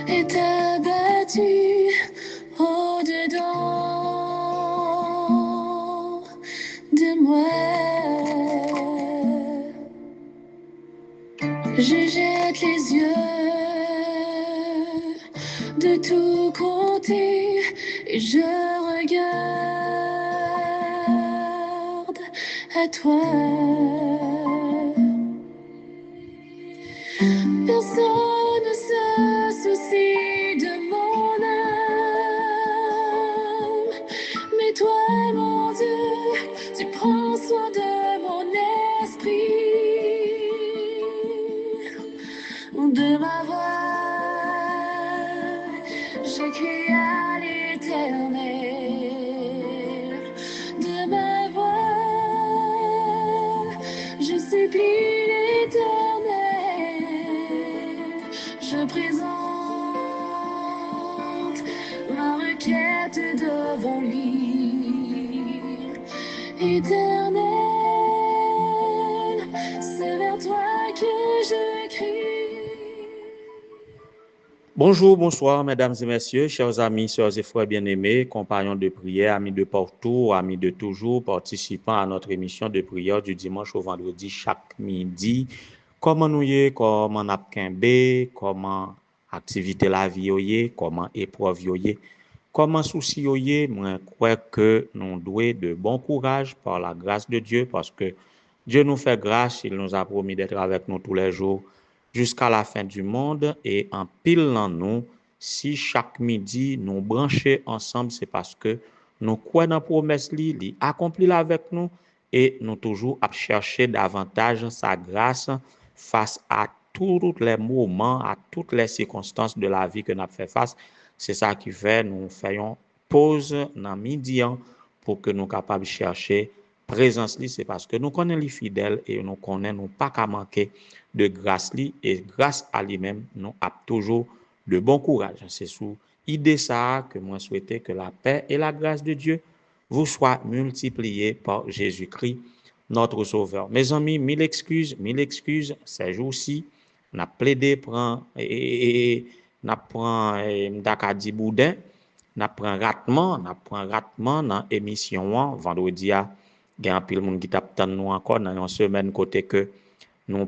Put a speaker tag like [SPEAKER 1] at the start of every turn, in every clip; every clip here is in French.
[SPEAKER 1] et t'as battu au-dedans de moi. Je jette les yeux de tous côtés et je regarde à toi. Personne ne se soucie de mon âme, mais toi, mon Dieu, tu prends soin de mon esprit, de ma voix. Je crie à l'Éternel, de ma voix. Je supplie l'Éternel, je présente ma requête devant lui. Éternel, c'est vers toi que je crie.
[SPEAKER 2] Bonjour, bonsoir, mesdames et messieurs, chers amis, sœurs et frères bien-aimés, compagnons de prière, amis de partout, amis de toujours, participants à notre émission de prière du dimanche au vendredi chaque midi. Comment nous y est, comment n'a kembe, comment activité la vie y est, comment épreuve y est, comment souci y est, moi crois que nous doués de bon courage par la grâce de Dieu parce que Dieu nous fait grâce, il nous a promis d'être avec nous tous les jours jusqu'à la fin du monde et en pile en nous, si chaque midi nous brancher ensemble, c'est parce que nous croyons dans la promesse li accomplit avec nous et nous toujours à chercher davantage sa grâce face à tous les moments, à toutes les circonstances de la vie que nous avons fait face. C'est ça qui fait nous faisons pause dans midi pour que nous capables de chercher présence li, c'est parce que nous connaissons les fidèles et nous connaissons pas qu'à manquer de grâce li et grâce à lui-même nous avons toujours de bon courage. C'est sous idée ça que moi souhaitais que la paix et la grâce de Dieu vous soient multipliées par Jésus-Christ notre sauveur. Mes amis, mille excuses, ces jours-ci, n'a plaidé prend n'a prend m'dakadi boudin, n'a prend ratement dans émission vendredi a gen pile moun qui t'attend nous encore dans une semaine côté que nous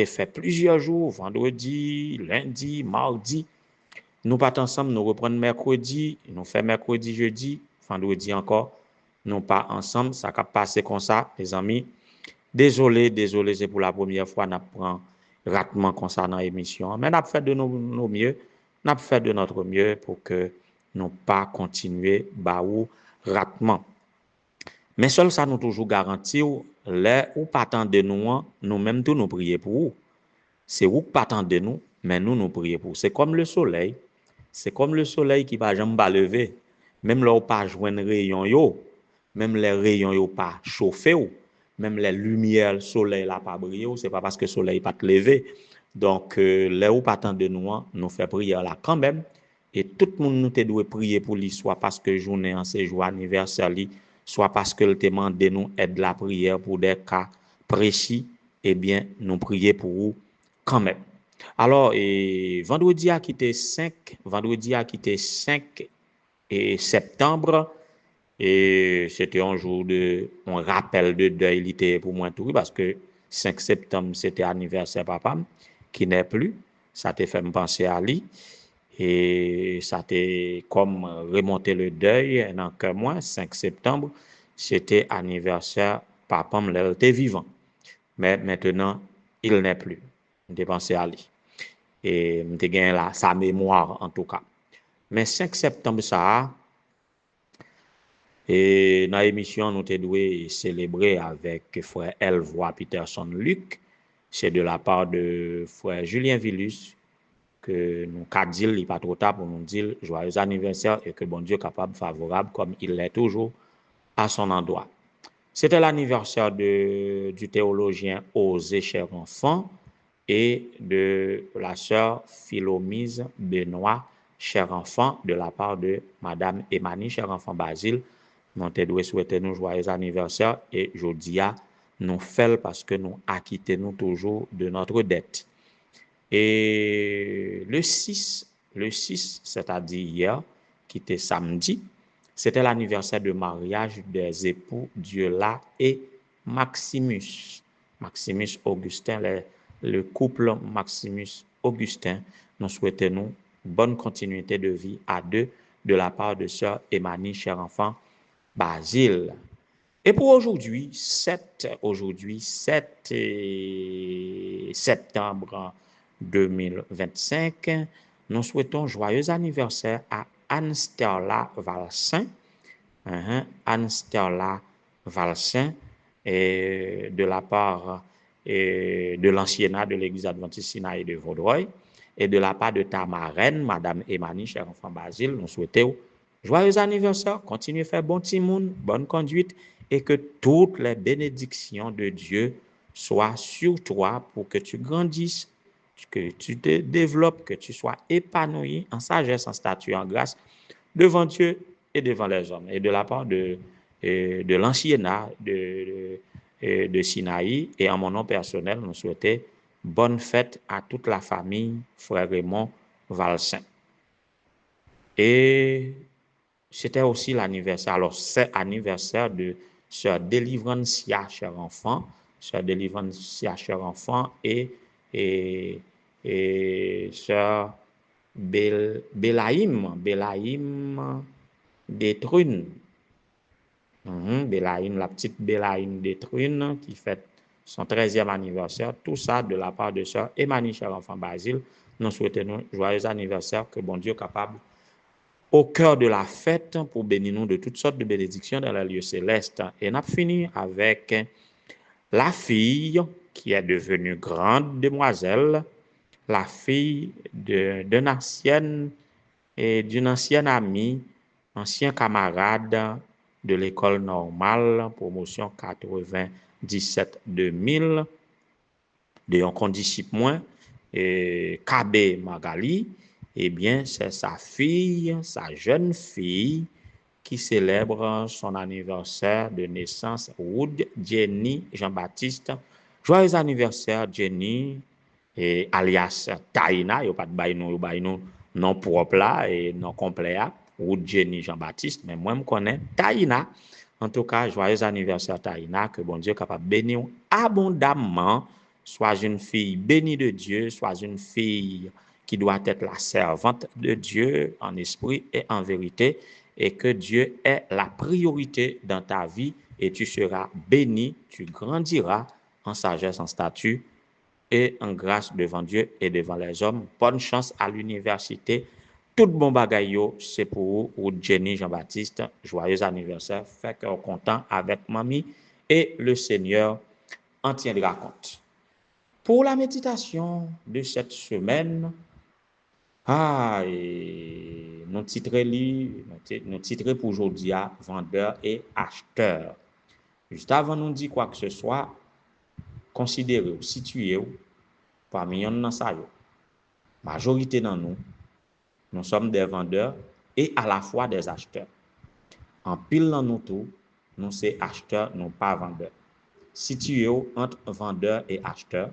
[SPEAKER 2] fait plusieurs jours, vendredi, lundi, mardi, nous pas ensemble, nous reprenons mercredi, nous fait mercredi, jeudi, vendredi encore, nous pas ensemble, ça va passer comme ça, les amis. Désolé, c'est pour la première fois nous prend ratement comme ça dans l'émission, mais nous fait de nos mieux, nous fait de notre mieux pour que nous pas continuer baou ratement. Mais seul ça nous toujours garantir les ou pas de nous, nous-mêmes tout nous prier pour vous. C'est ou pas de nous, mais nous prier pour. C'est comme le soleil. C'est comme le soleil qui va jamais lever. Même là où pas joindre rayon yo, même les rayons yo pas chauffer ou, même les lumières soleil là pas briller, c'est pas parce que soleil pas te lever. Donc les ou pas de nous fait prière là quand même et tout le monde nous te doit prier pour lui soit parce que journée en ce jour anniversaire li, soit parce que le demande de nous aide la prière pour des cas précis, eh bien nous prier pour vous quand même. Alors vendredi a quitté 5 et septembre et c'était un jour de un rappel de deuil pour moi tout parce que 5 septembre c'était anniversaire papa qui n'est plus, ça te fait me penser à lui et ça t'est comme remonter le deuil dans que moi 5 septembre c'était anniversaire papa me était vivant mais maintenant il n'est plus, je pensé à lui et me gagné là sa mémoire en tout cas. Mais 5 septembre ça et dans l'émission nous te doué célébrer avec frère Elvois Peterson Luc, c'est de la part de frère Julien Villus que nous qu'a dit il pas trop tard pour nous dire joyeux anniversaire et que bon Dieu capable favorable comme il l'est toujours à son endroit. C'était l'anniversaire du théologien Osée cher enfant et de la sœur Philomise Benoît cher enfant de la part de madame Emani cher enfant Basile. Nous te doit souhaiter nous joyeux anniversaire et jodia nous fait parce que nous acquittons nous toujours de notre dette. Et le 6, c'est-à-dire hier, qui était samedi, c'était l'anniversaire de mariage des époux Diola et Maximus. Maximus Augustin, le couple Maximus Augustin, nous souhaitons bonne continuité de vie à deux de la part de sœur Emmanuel, cher enfant Basile. Et pour aujourd'hui, 7 septembre 2025, nous souhaitons joyeux anniversaire à Anne-Sterla Valsin, Anne-Sterla Valsin, et de la part de l'anciennat de l'Église adventiste Sinaï de Vaudreuil, et de la part de ta marraine, Madame Emmanuel, cher enfant Basile, nous souhaitons joyeux anniversaire, continuez à faire bon timoun, bonne conduite, et que toutes les bénédictions de Dieu soient sur toi pour que tu grandisses, que tu te développes, que tu sois épanoui en sagesse, en statut, en grâce, devant Dieu et devant les hommes. Et de la part de l'anciennat de Sinaï, et en mon nom personnel, nous souhaitons bonne fête à toute la famille Frère Raymond Valsin. Et c'était aussi l'anniversaire, alors c'est l'anniversaire de sœur Délivrancia, cher enfant, sœur Délivrancia, cher enfant, et sœur Bélaïm Détrune. Bélaïm, la petite Bélaïm Détrune qui fête son 13e anniversaire. Tout ça de la part de sœur Emmanuel, cher enfant Basile. Nous souhaitons joyeux anniversaire, que bon Dieu capable au cœur de la fête pour bénir nous de toutes sortes de bénédictions dans les lieux célestes. Et on a fini avec la fille qui est devenue grande demoiselle, la fille d'une ancienne amie, ancien camarade de l'école normale, promotion 97-2000, de un condisciple moins, KB Magali. Eh bien, c'est sa fille, sa jeune fille, qui célèbre son anniversaire de naissance, Wood Jenny Jean-Baptiste. Joyeux anniversaire, Jenny, et alias Taïna, il n'y a pas de bail non propre là, et non complet là, Wood Jenny Jean-Baptiste, mais moi, je connais Taïna. En tout cas, joyeux anniversaire, Taïna, que bon Dieu est capable de bénir abondamment. Sois une fille bénie de Dieu, sois une fille qui doit être la servante de Dieu en esprit et en vérité, et que Dieu est la priorité dans ta vie, et tu seras béni, tu grandiras en sagesse, en statut et en grâce devant Dieu et devant les hommes. Bonne chance à l'université. Tout bon bagaille, c'est pour vous, ou Jenny Jean-Baptiste. Joyeux anniversaire. Fait cœur content avec mamie, et le Seigneur en tiendra compte. Pour la méditation de cette semaine, nous titrons pour aujourd'hui à vendeur et acheteur. Juste avant nous dire quoi que ce soit, considérez, situez parmi nous dans ça. Majorité dans nous sommes des vendeurs et à la fois des acheteurs. En pile dans nous tout, nous sommes acheteurs, non pas vendeurs. Situez entre vendeur et acheteur.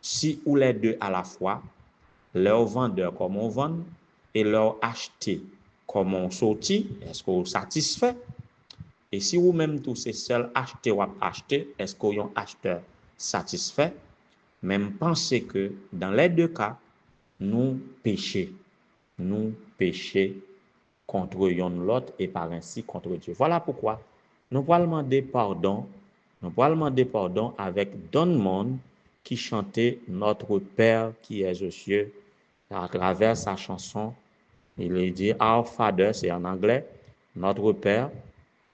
[SPEAKER 2] Si ou les deux à la fois, leur vendeur comme on vend et leur acheter comme on sortit, est-ce qu'on satisfait? Et si vous-même tous c'est seul acheter ou acheter, est-ce qu'on est un acheteur satisfait? Même pensez que dans les deux cas, nous péchons contre l'autre et par ainsi contre Dieu. Voilà pourquoi nous allons demander pardon. Nous allons demander pardon avec Don Monde qui chantait Notre Père qui est aux cieux à travers sa chanson. Il est dit Our Father, c'est en anglais, Notre Père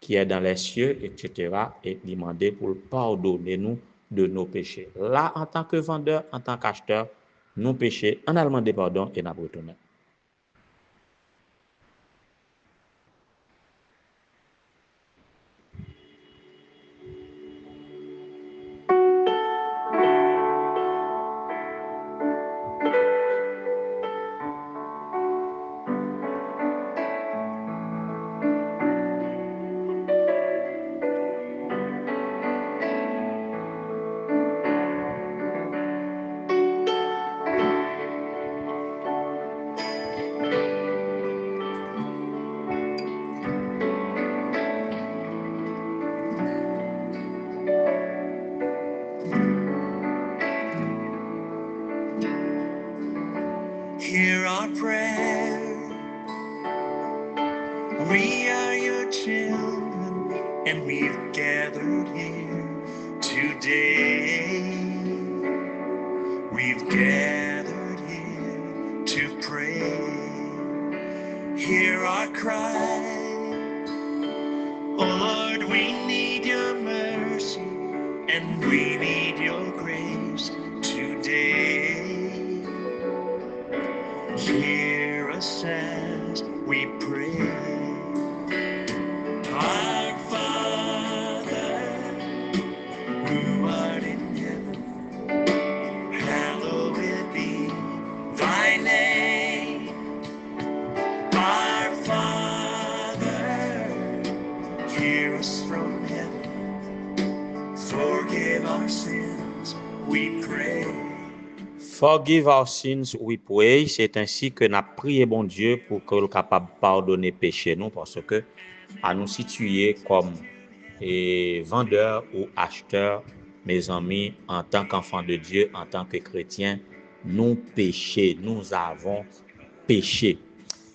[SPEAKER 2] qui est dans les cieux, etc. Et demander pour pardonner nous de nos péchés. Là, en tant que vendeur, en tant qu'acheteur, nous péchons, en allemand des pardons et nous retournons.
[SPEAKER 3] Hear our prayer. We are your children, and we've gathered here today. We've gathered here to pray. Hear our cry. Oh Lord, we need your mercy, and we need your grace today. Hear us as we pray. Our Father, who art in heaven, hallowed be thy name. Our Father, hear us from heaven. Forgive our sins, we pray.
[SPEAKER 2] Forgive our sins, we pray. C'est ainsi que nous prions bon Dieu pour que nous capable de pardonner péché nous, parce que à nous situer comme vendeurs ou acheteurs, mes amis, en tant qu'enfants de Dieu, en tant que chrétiens, nous péchons, nous avons péché.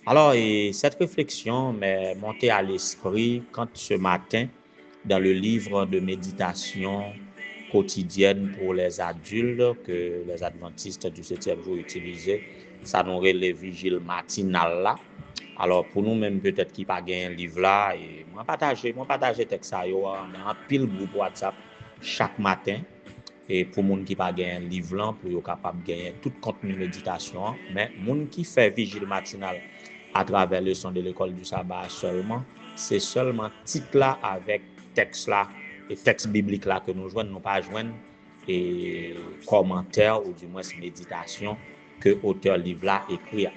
[SPEAKER 2] Alors, cette réflexion m'est montée à l'esprit quand ce matin, dans le livre de méditation quotidienne pour les adultes que les adventistes du 7e jour utilisaient, ça nous relève vigile matinale là. Alors pour nous-mêmes peut-être qui pas gagné un livre là, et moi partager texte ça yo dans pile groupe WhatsApp chaque matin, et pour monde qui pas gagné un livre là pour yo capable gagner tout contenu méditation, mais monde qui fait vigile matinale à travers le son de l'école du sabbat seulement, c'est seulement titre là avec texte là et texte biblique là que nous joignons, nous pas joindre et commentaires ou du moins méditation que auteur livre là écrit.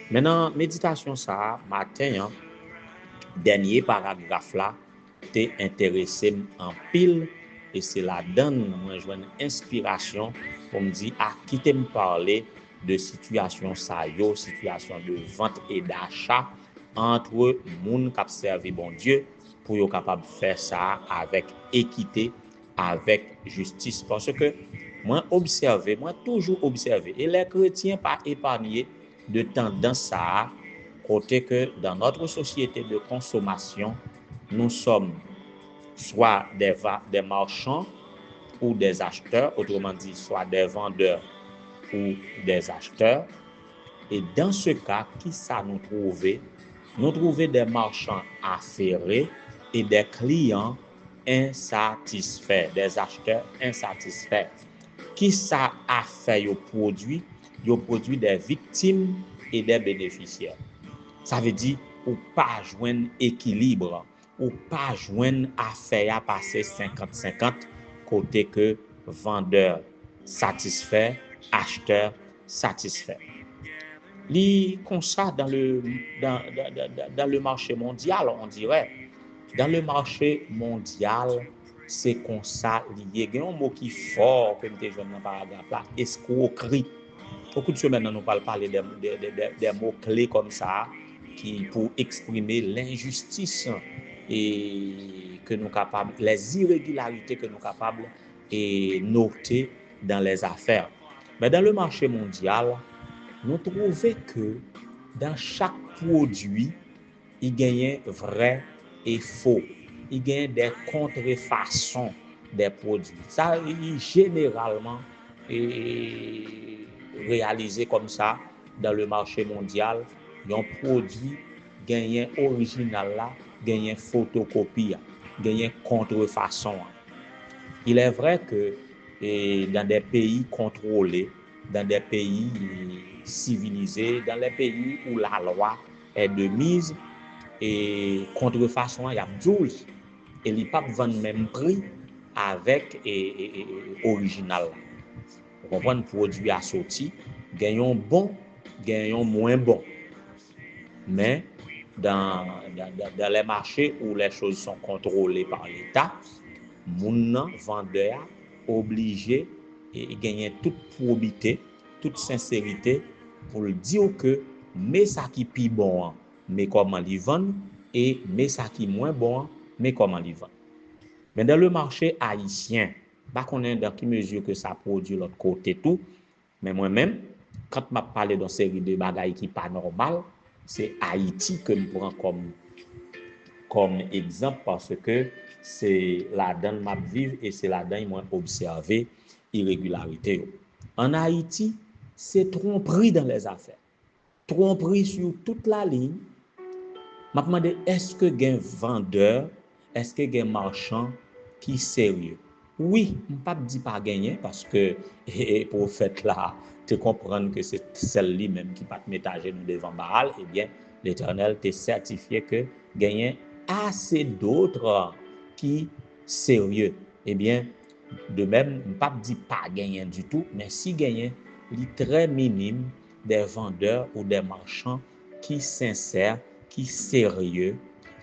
[SPEAKER 2] Maintenant, méditation ça matin, dernier paragraphe là t'es intéressé en pile et c'est la donne moi joindre inspiration pour me dire qui t'aime parler de situation ça yo, situation de vente et d'achat entre moun qui servi bon Dieu pour yo capable faire ça avec équité, avec justice, parce que moi toujours observé et les chrétiens pas épargnés de tendance ça côté que dans notre société de consommation nous sommes soit des marchands ou des acheteurs, autrement dit soit des vendeurs ou des acheteurs. Et dans ce cas, qui ça nous trouver? Nous trouver des marchands affairés et des clients insatisfaits, des acheteurs insatisfaits. Qui ça a fait au produit? Yo produit des victimes et des bénéficiaires. Ça veut dire ou pas joindre équilibre, ou pas joindre affaire à passer 50-50 côté que vendeur satisfait, acheteur satisfait. Li comme ça dans le marché mondial, on dirait. Dans le marché mondial, c'est comme ça lié. Il y a un mot qui est fort, comme tu as dans le paragraphe là, escroquerie. Beaucoup de semaines, nous parler des mots clés comme ça qui pour exprimer l'injustice et que nous capables, les irrégularités que nous capables et noter dans les affaires. Mais dans le marché mondial, nous trouvons que dans chaque produit, il gagne vrai et faux. Il gagne des contrefaçons des produits. Ça, généralement, est réalisé comme ça dans le marché mondial. Un produit gagne original là, gagne photocopie, gagne contrefaçon. Il est vrai que dans des pays contrôlés, dans des pays civilisés, dans les pays où la loi est de mise, et contrefaçon, il y a 12. Et il n'y a pas de même prix avec original. Vous comprenez, produit assorti, gagnons bon, gagnons moins bon. Mais dans les marchés où les choses sont contrôlées par l'État, mon vendeur obligé et gagner toute probité, toute sincérité pour le dire que mais ça qui est bon, mais comment les vendre, et mais ça qui est moins bon, mais comment les vendre. Mais dans le marché haïtien, pas qu'on est dans quelle mesure que ça produit l'autre côté tout, mais moi-même, quand m'a parlé d'une série de bagailles qui pas normal, c'est Haïti que je prends comme exemple parce que c'est là-dedans m'a vivre et c'est là-dedans moi observé irrégularité. En Haïti, c'est tromperie dans les affaires. Tromperie sur toute la ligne. M'a demandé est-ce que gain vendeur, est-ce que gain marchand qui sérieux? Oui, je ne pas dire pas gagner parce que prophète là, tu comprends que c'est celle-là même qui pas te mettre à genoux devant Baal, eh bien l'Éternel t'a certifié que gagner assez d'autres qui sérieux. Eh bien de même, je ne pas dire pas gagner du tout, mais si gagner, il est très minime des vendeurs ou des marchands qui sincères, qui sérieux,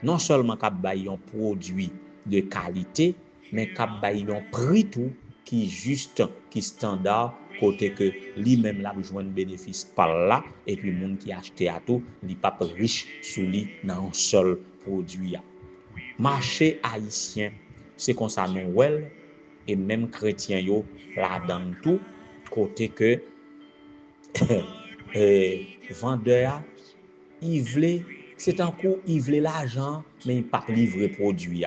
[SPEAKER 2] non seulement qui baillent un produit de qualité, mais qui baillent un prix tout qui juste, qui standard, côté que lui-même l'a besoin de bénéfice par là, et puis le monde qui a acheté à tout, il pas riche sous lui dans un seul produit. Marché haïtien, c'est comme ça non well, et même chrétien yo là dans tout, côté que vendeur il voulait, c'est un coup, il voulait l'argent, mais il pas livrer produit.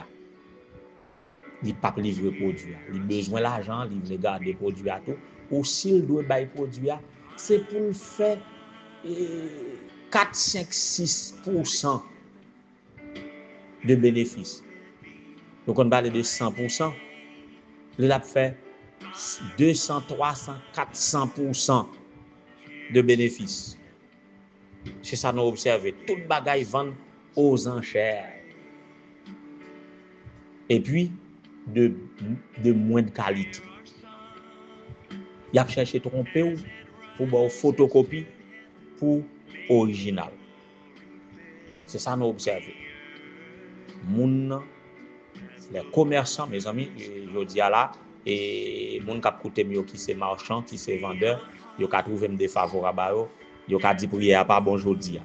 [SPEAKER 2] Il pas livrer produit. Il besoin l'argent, il veut garder produit à tout. Ou s'il doit bailler produit, c'est pour faire 4, 5, 6% de bénéfice. Donc on parle de 100%. Il a fait 200, 300, 400% de bénéfice. C'est ça nous observons. Tout le bagage vend aux enchères. Et puis, de moindre qualité. Il a cherché tromper pour une photocopie pour original. C'est ça nous observons. Les commerçants, mes amis, je dis à là, et les gens qui ont qui c'est marchand, qui c'est vendeur, ils ont trouvé défavorable à eux, ils ont dit prière pas bon jodi.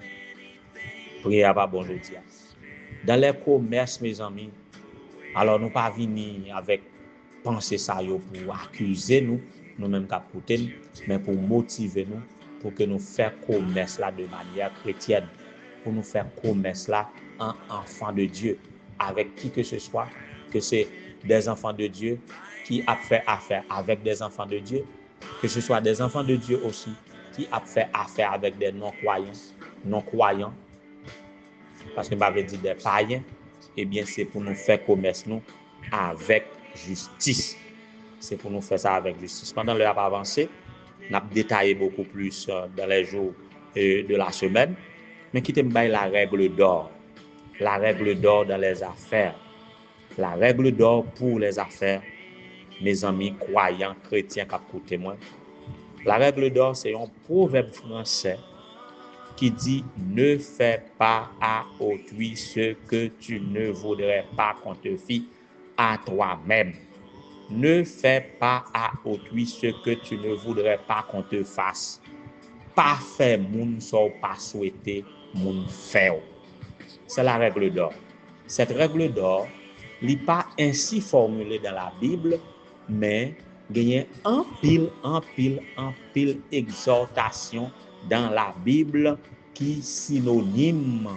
[SPEAKER 2] Prière pas bon jodi. Dans les commerces, mes amis, alors nous pas venir avec penser ça yo pour accuser nous-mêmes qui mais pour motiver nous, pour que nous fassions commerce là de manière chrétienne, pour nous faire commerce là en enfants de Dieu, avec qui que ce soit, que c'est des enfants de Dieu qui a fait affaire avec des enfants de Dieu, que ce soit des enfants de Dieu aussi qui a fait affaire avec des non-croyants, parce que m'avait dit des païens, eh bien c'est pour nous faire commerce nous avec justice. C'est pour nous faire ça avec justice. Pendant l'heure avancée, on a détaillé beaucoup plus dans les jours de la semaine, mais qui t'aime la règle d'or. La règle d'or dans les affaires. La règle d'or pour les affaires, mes amis croyants, chrétiens qui écoutent moi. La règle d'or, c'est un proverbe français qui dit « Ne fais pas à autrui ce que tu ne voudrais pas qu'on te fît à toi-même. » Ne fais pas à autrui ce que tu ne voudrais pas qu'on te fasse. Pas faire moun so pas souhaiter moun faire. C'est la règle d'or. Cette règle d'or n'est pas ainsi formulée dans la Bible, mais il y a un pile exhortation dans la Bible qui synonyme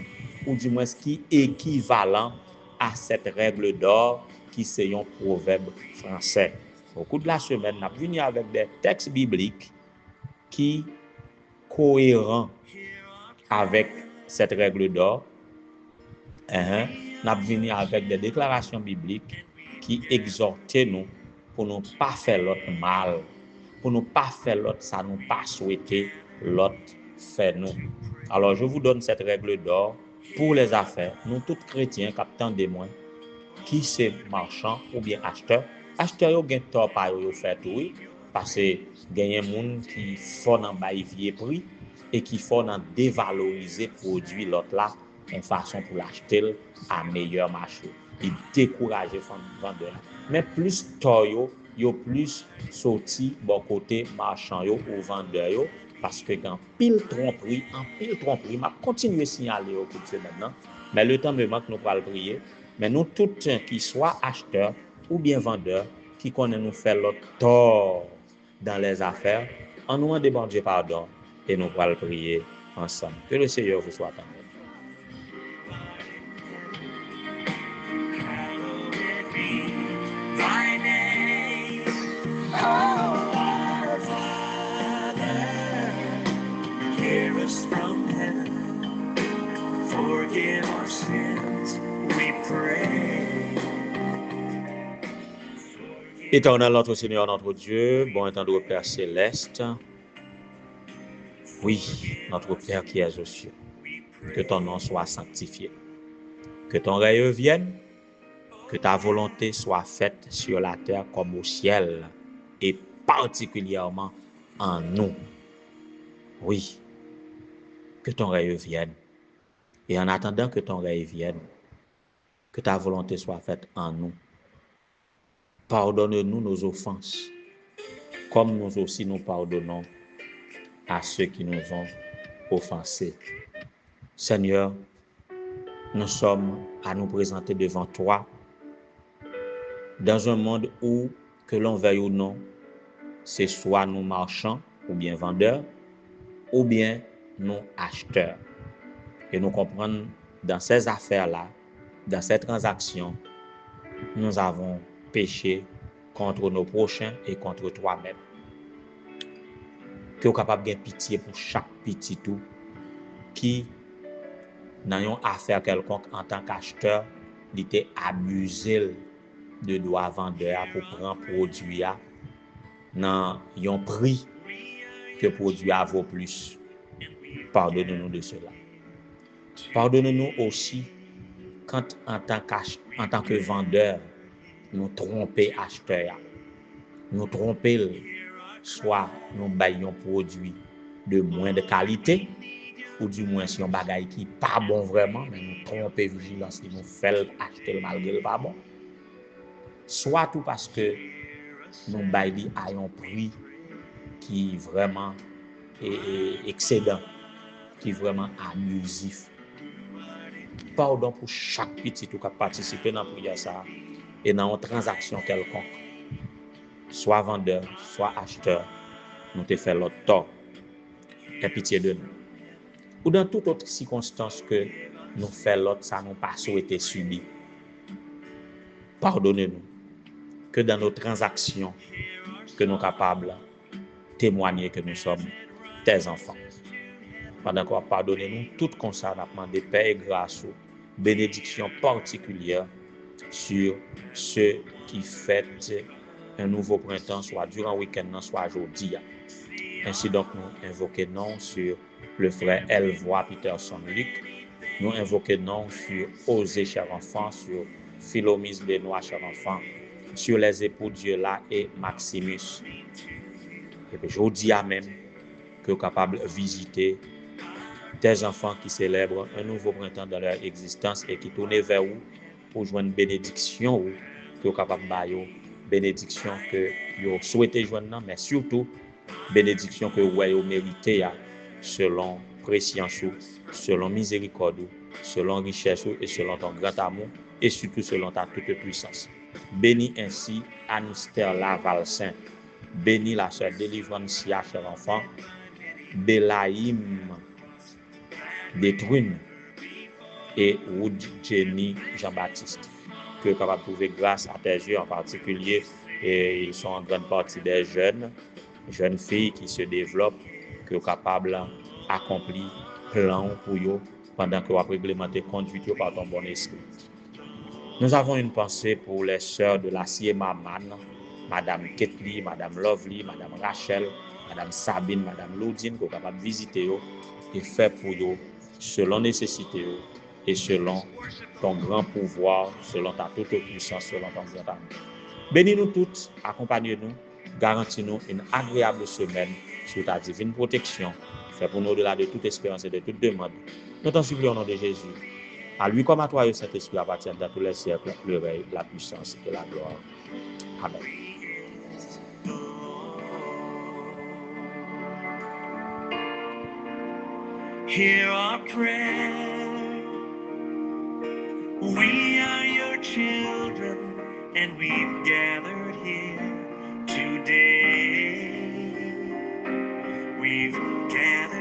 [SPEAKER 2] ou du moins qui équivalent à cette règle d'or qui c'est un proverbe français. Au cours de la semaine, nous avons venu avec des textes bibliques qui cohérents avec cette règle d'or. Nous avons venu avec des déclarations bibliques qui exhortaient nous pour ne pas faire l'autre mal, pour ne pas faire l'autre ça nous pas souhaiter l'autre fait nous. Alors je vous donne cette règle d'or pour les affaires. Nous tous chrétiens captant des moins qui c'est marchand ou bien acheteur. Acheteur yo gen tort pa yo fait oui parce que gagne monde qui font en bail vieux prix et qui font en dévaloriser produit l'autre là en façon pour l'acheter à meilleur marché. Il décourage vendeur. Mais plus tort yo plus sorti bon côté marchand yo ou vendeur yo parce que en pile tromperie m'a continuer signaler au cours de maintenant. Mais le temps me manque nous pour le prier. Mais nous tous qui soient acheteurs ou bien vendeurs qui connaissent nous faire l'autre tort dans les affaires, En nous demandant bon Dieu pardon et nous allons prier ensemble. Que le Seigneur vous soit tendre.
[SPEAKER 3] Hallowed be thy name, oh our Father, hear us from heaven, forgive our sins, we pray.
[SPEAKER 2] Éternel notre Seigneur, notre Dieu, bon et tendre Père céleste, oui, notre Père qui es aux cieux, que ton nom soit sanctifié, que ton règne vienne, que ta volonté soit faite sur la terre comme au ciel, et particulièrement en nous. Oui, que ton règne vienne. Et en attendant que ton règne vienne, que ta volonté soit faite en nous. Pardonne-nous nos offenses, comme nous aussi nous pardonnons à ceux qui nous ont offensés. Seigneur, nous sommes à nous présenter devant toi dans un monde où, que l'on veuille ou non, c'est soit nous marchands ou bien vendeurs, ou bien nous acheteurs. Et nous comprenons dans ces affaires-là, dans ces transactions, nous avons péché contre nos prochains et contre toi-même. Que vous capable de pitié pour chaque petit tout qui dans une affaire quelconque en tant qu'acheteur, il était abusé de droit vendeur pour prendre produit dans un prix que produit vaut plus. Pardonne-nous de cela. Pardonne-nous aussi quand en tant que vendeur, nous tromper acheteur. Nous tromper, soit nous baillons un produit de moins de qualité, ou du moins si on bagaille qui pas bon vraiment, mais nous tromper vigilance et nous fait acheter malgré le pas bon. Soit tout parce que nous baillons à un prix qui vraiment est excédent, qui est vraiment abusif. Pardon pour chaque petit qui a participé dans la prière ça et dans une transaction quelconque. Soit vendeur, soit acheteur, nous te fait l'autre tort. Aie pitié de nous. Ou dans toute autre circonstance que nous fait l'autre, ça nous pas souhaité subir. Pardonnez-nous. Que dans nos transactions, que nous sommes capables de témoigner que nous sommes tes enfants. Pendant qu'on pardonnez-nous, tout concernant des paix et grâce, bénédiction particulière sur ceux qui fêtent un nouveau printemps, soit durant le week-end, soit aujourd'hui. Ainsi donc, nous invoquons sur le frère Elvois Peterson-Luc, nous invoquons sur Osée, cher enfant, sur Philomis Benoît, cher enfant, sur les époux Dieu-là et Maximus. Et puis, je dis à même que vous êtes capable de visiter tes enfants qui célèbrent un nouveau printemps dans leur existence et qui tournent vers vous pour joindre une bénédiction que vous êtes capable de faire, bénédiction que vous souhaitez joindre, mais surtout, bénédiction que vous avez méritée selon préscience, selon miséricorde, selon richesse et selon ton grand amour et surtout selon ta toute puissance. Bénis ainsi Anistère Lavalsaint, bénis la sœur Délivrance, cher enfant, Belaïm Détruine et Wood Jenny Jean-Baptiste, que vous êtes capable de trouver grâce à tes yeux en particulier, et ils sont en grande partie des jeunes filles qui se développent, que vous êtes capable d'accomplir plan pour eux pendant que vous réglementez conduite par ton bon esprit. Nous avons une pensée pour les sœurs de la Siema Man, Madame Ketli, Madame Lovely, Madame Rachel, Madame Sabine, Madame Loudine, que vous êtes capable de visiter et faire pour eux selon nécessité et selon ton grand pouvoir, selon ta toute puissance, selon ton grand amour. Bénis-nous toutes, accompagne-nous, garantis-nous une agréable semaine sous ta divine protection. Fais pour nous au-delà de toute espérance et de toute demande. Nous t'en supplions au nom de Jésus. À lui comme à toi, et Saint-Esprit appartiennent dans tous les siècles, le règne, la puissance et la gloire. Amen.
[SPEAKER 3] Hear our prayer. We are your children, and we've gathered here today grieve can't